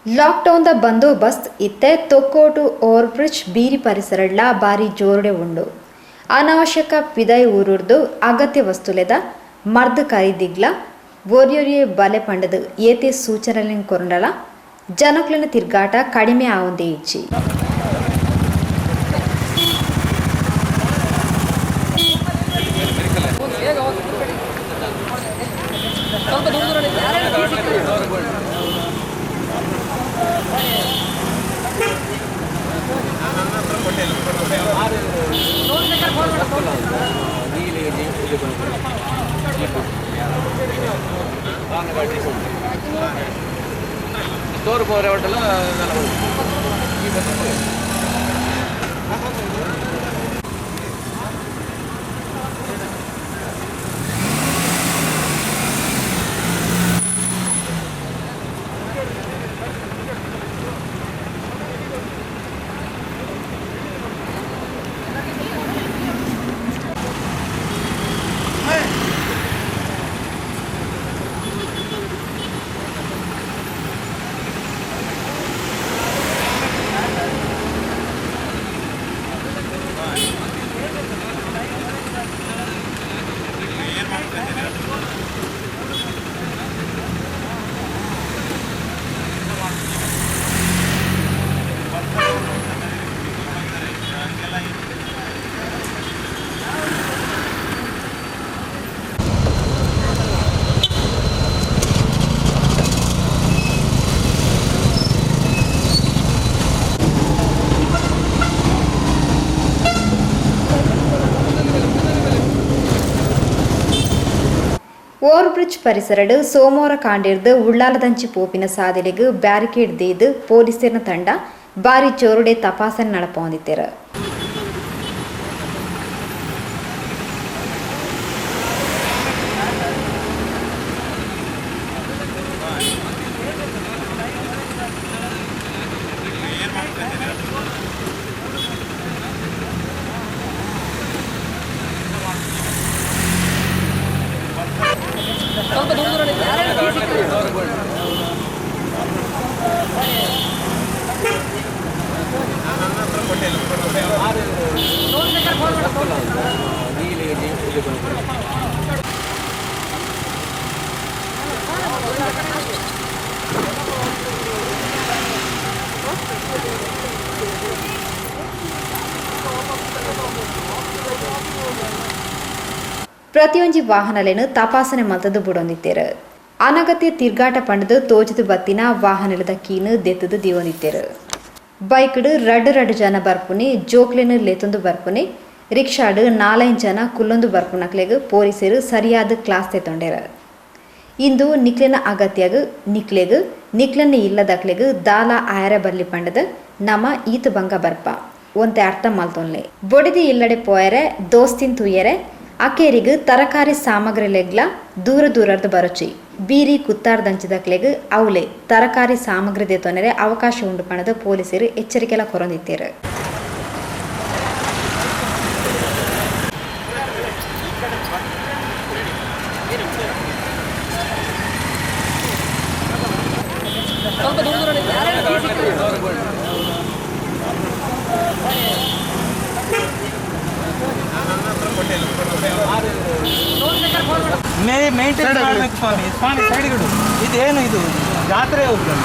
ಲಾಕ್ಡೌನ್ದ ಬಂದೋಬಸ್ತ್ ಇತ್ತೆ Thokkottu over bridge ಬೀರಿ ಪರಿಸರಡ್ಲ ಬಾರಿ ಜೋರುಡೆ ಉಂಡು. ಅನಾವಶ್ಯಕ ಪಿದೈ ಊರುರ್ದು ಅಗತ್ಯ ವಸ್ತುಲೆದ ಮರ್ದ್ ಖರೀದಿಗ್ಲ ಒರಿಯೊರಿಯೆ ಬಲೆ ಪಂಡದು ಏತೆ ಸೂಚನೆಲಿನ ಕೊರಂಡಲ ಜನಕ್ಲಿನ ತಿರ್ಗಾಟ ಕಡಿಮೆ ಆವಂದೇ ಇಚ್ಚಿ. ஸ்டோர் போகிற ஹோட்டலில் ಓವರ್ ಬ್ರಿಡ್ಜ್ ಪರಿಸರಡು ಸೋಮವಾರ ಕಾಂಡಿರ್ದು ಉಳ್ಳಾಲದಂಚಿ ಪೋಪಿನ ಸಾದಿಲೆಗ್ ಬ್ಯಾರಿಕೇಡ್ ದೇದು ಪೊಲೀಸರಿನ ತಂಡ ಬಾರಿ ಜೋರುಡೆ ತಪಾಸಣೆ ನಡಪೊಂದಿತ್ತೆರ್. ಪ್ರತಿಯೊಂಜಿ ವಾಹನಲೆನು ತಪಾಸಣೆ ಮಲ್ತದು ಬುಡೊಂದಿತ್ತೆರ್. ಅನಗತ್ಯ ತಿರ್ಗಾಟ ಪಂಡದು ತೋಜದು ಬತ್ತಿನ ವಾಹನಲದ ಕೀನು ದೆತ್ತದು ದಿವೊಂದಿತ್ತೆರ್. ಬೈಕ್ಡ್ ರಡ್ಡ್ ಜನ ಬರ್ಪುನಿ ಜೋಕ್ಲೆನು ಲೆತೊಂದು ಬರ್ಪುನಿ ರಿಕ್ಷಾಡ್ 4 ಜನ ಕುಲ್ಲೊಂದು ಬರ್ಪುನಕ್ಲೆಗ್ ಪೊಲೀಸರು ಸರಿಯಾದ ಕ್ಲಾಸ್ ತೆತ್ತೊಂಡೆರ್. ಇಂದು ನಿಕ್ಲೆನ ಅಗತ್ಯಗ್ ನಿಕ್ಲೆನ ಇಲ್ಲದಕ್ಲೆಗ್ ದಾಲ ಆಯರ ಬರ್ಲಿ ಪಂಡದ ನಮ ಈತ ಬಂಗ ಬರ್ಪ ಒಂತೆ ಅರ್ಥ ಮಲ್ತೊನ್ಲೆ ಬೊಡಿದಿ ಇಲ್ಲಡೆ ಪೋಯರೆ ದೋಸ್ತಿನ್ ತುಯ್ಯರೆ ಅಕೇರಿಗ್ ತರಕಾರಿ ಸಾಮಗ್ರಿಲೆಗ್ಲ ದೂರದ್ದು ಬರಚಿ ಬೀರಿ ಕುತ್ತಾರ್ದಂಚಿದಕ್ಲೆಗ್ ಅವಲೆ ತರಕಾರಿ ಸಾಮಗ್ರಿ ದೇತೊನೆರೆ ಅವಕಾಶ ಉಂಡು ಪಣದ ಪೊಲೀಸರು ಎಚ್ಚರಿಕೆಲ ಕೊರೊಂದಿತ್ತೇರು. ಮೇಂಟೈನ್ ಮಾಡಬೇಕು ಸ್ವಾಮಿ. ಸ್ವಾಮಿ ಸೈಡ್ಗಳು ಇದೇನು ಇದು ಜಾತ್ರೆ ಹೋಗ್ತದೆ.